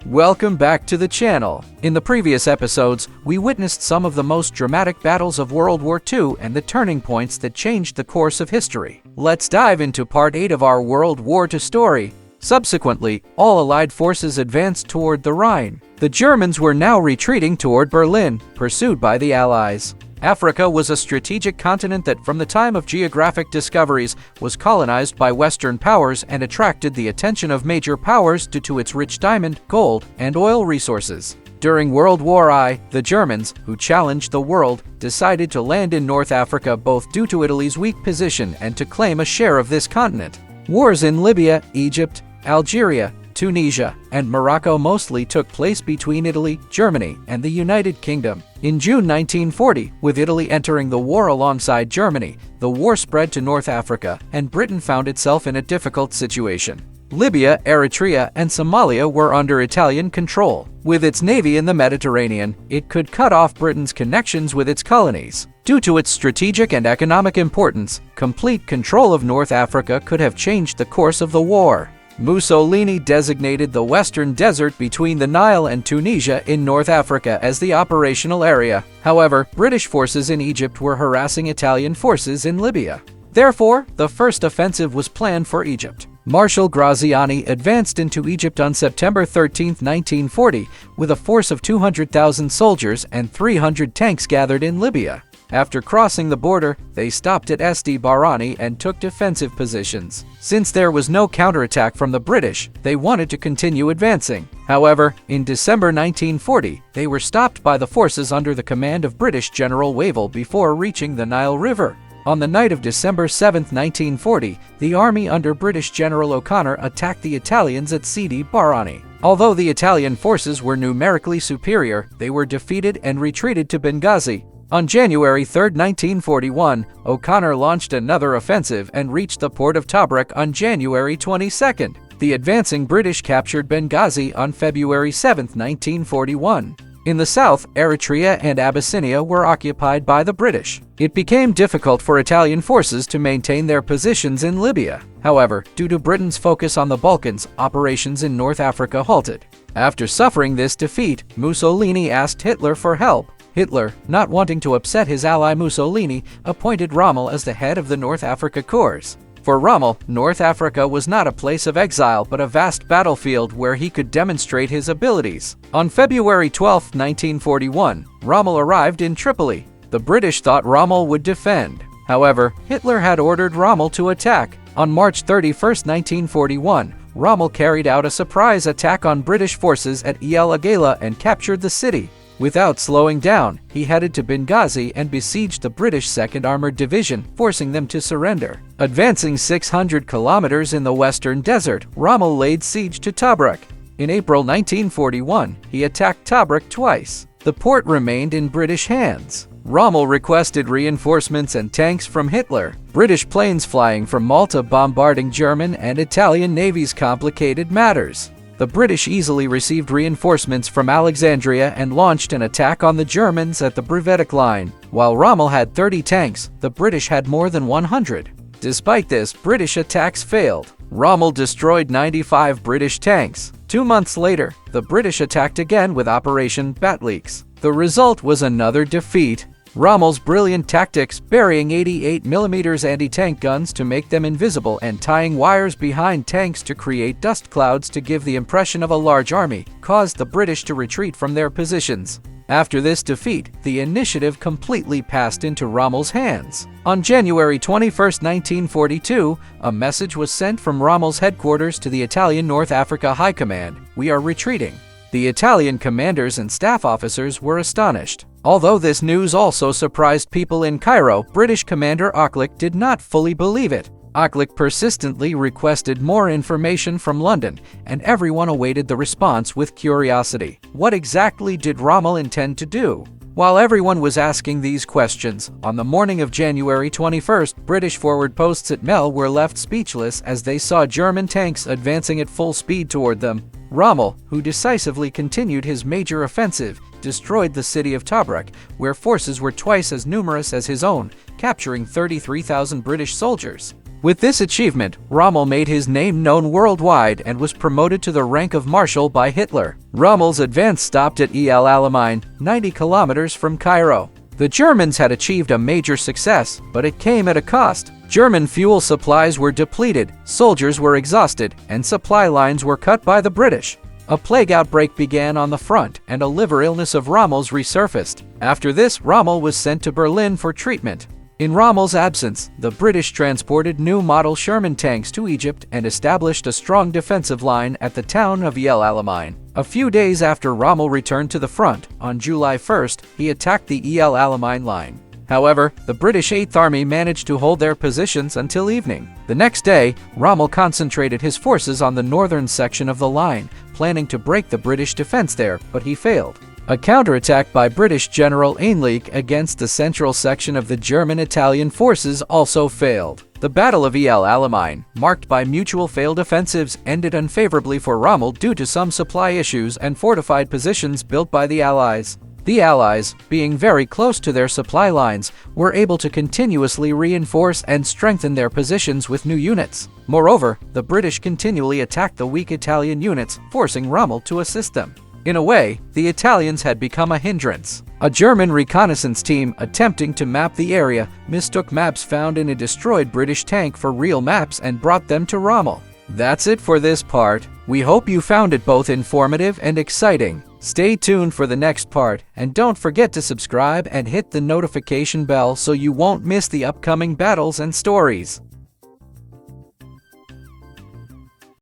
Welcome back to the channel. In the previous episodes, we witnessed some of the most dramatic battles of World War II and the turning points that changed the course of history. Let's dive into part 8 of our World War II story. Subsequently, all Allied forces advanced toward the Rhine. The Germans were now retreating toward Berlin, pursued by the Allies. Africa was a strategic continent that, from the time of geographic discoveries, was colonized by Western powers and attracted the attention of major powers due to its rich diamond, gold, and oil resources. During World War I, the Germans, who challenged the world, decided to land in North Africa both due to Italy's weak position and to claim a share of this continent. Wars in Libya, Egypt, Algeria, Tunisia, and Morocco mostly took place between Italy, Germany, and the United Kingdom. In June 1940, with Italy entering the war alongside Germany, the war spread to North Africa, and Britain found itself in a difficult situation. Libya, Eritrea, and Somalia were under Italian control. With its navy in the Mediterranean, it could cut off Britain's connections with its colonies. Due to its strategic and economic importance, complete control of North Africa could have changed the course of the war. Mussolini designated the western desert between the Nile and Tunisia in North Africa as the operational area. However, British forces in Egypt were harassing Italian forces in Libya. Therefore, the first offensive was planned for Egypt. Marshal Graziani advanced into Egypt on September 13, 1940, with a force of 200,000 soldiers and 300 tanks gathered in Libya. After crossing the border, they stopped at Sd Barani and took defensive positions. Since there was no counterattack from the British, they wanted to continue advancing. However, in December 1940, they were stopped by the forces under the command of British General Wavell before reaching the Nile River. On the night of December 7, 1940, the army under British General O'Connor attacked the Italians at Sidi Barani. Although the Italian forces were numerically superior, they were defeated and retreated to Benghazi. On January 3, 1941, O'Connor launched another offensive and reached the port of Tobruk on January 22. The advancing British captured Benghazi on February 7, 1941. In the south, Eritrea and Abyssinia were occupied by the British. It became difficult for Italian forces to maintain their positions in Libya. However, due to Britain's focus on the Balkans, operations in North Africa halted. After suffering this defeat, Mussolini asked Hitler for help. Hitler, not wanting to upset his ally Mussolini, appointed Rommel as the head of the North Africa Corps. For Rommel, North Africa was not a place of exile but a vast battlefield where he could demonstrate his abilities. On February 12, 1941, Rommel arrived in Tripoli. The British thought Rommel would defend. However, Hitler had ordered Rommel to attack. On March 31, 1941, Rommel carried out a surprise attack on British forces at El Agheila and captured the city. Without slowing down, he headed to Benghazi and besieged the British 2nd Armored Division, forcing them to surrender. Advancing 600 kilometers in the western desert, Rommel laid siege to Tobruk. In April 1941, he attacked Tobruk twice. The port remained in British hands. Rommel requested reinforcements and tanks from Hitler. British planes flying from Malta bombarding German and Italian navies complicated matters. The British easily received reinforcements from Alexandria and launched an attack on the Germans at the Breivik line. While Rommel had 30 tanks, the British had more than 100. Despite this, British attacks failed. Rommel destroyed 95 British tanks. 2 months later, the British attacked again with Operation Batleaks. The result was another defeat. Rommel's brilliant tactics, burying 88mm anti-tank guns to make them invisible and tying wires behind tanks to create dust clouds to give the impression of a large army, caused the British to retreat from their positions. After this defeat, the initiative completely passed into Rommel's hands. On January 21, 1942, a message was sent from Rommel's headquarters to the Italian North Africa High Command: "We are retreating." The Italian commanders and staff officers were astonished. Although this news also surprised people in Cairo, British Commander Auchinleck did not fully believe it. Auchinleck persistently requested more information from London, and everyone awaited the response with curiosity. What exactly did Rommel intend to do? While everyone was asking these questions, on the morning of January 21st, British forward posts at Mel were left speechless as they saw German tanks advancing at full speed toward them. Rommel, who decisively continued his major offensive, destroyed the city of Tobruk, where forces were twice as numerous as his own, capturing 33,000 British soldiers. With this achievement, Rommel made his name known worldwide and was promoted to the rank of Marshal by Hitler. Rommel's advance stopped at El Alamein, 90 kilometers from Cairo. The Germans had achieved a major success, but it came at a cost. German fuel supplies were depleted, soldiers were exhausted, and supply lines were cut by the British. A plague outbreak began on the front, and a liver illness of Rommel's resurfaced. After this, Rommel was sent to Berlin for treatment. In Rommel's absence, the British transported new model Sherman tanks to Egypt and established a strong defensive line at the town of El Alamein. A few days after Rommel returned to the front, on July 1st, he attacked the El Alamein line. However, the British 8th Army managed to hold their positions until evening. The next day, Rommel concentrated his forces on the northern section of the line, planning to break the British defense there, but he failed. A counterattack by British General Einlich against the central section of the German-Italian forces also failed. The Battle of El Alamein, marked by mutual failed offensives, ended unfavorably for Rommel due to some supply issues and fortified positions built by the Allies. The Allies, being very close to their supply lines, were able to continuously reinforce and strengthen their positions with new units. Moreover, the British continually attacked the weak Italian units, forcing Rommel to assist them. In a way, the Italians had become a hindrance. A German reconnaissance team attempting to map the area mistook maps found in a destroyed British tank for real maps and brought them to Rommel. That's it for this part. We hope you found it both informative and exciting. Stay tuned for the next part, and don't forget to subscribe and hit the notification bell so you won't miss the upcoming battles and stories.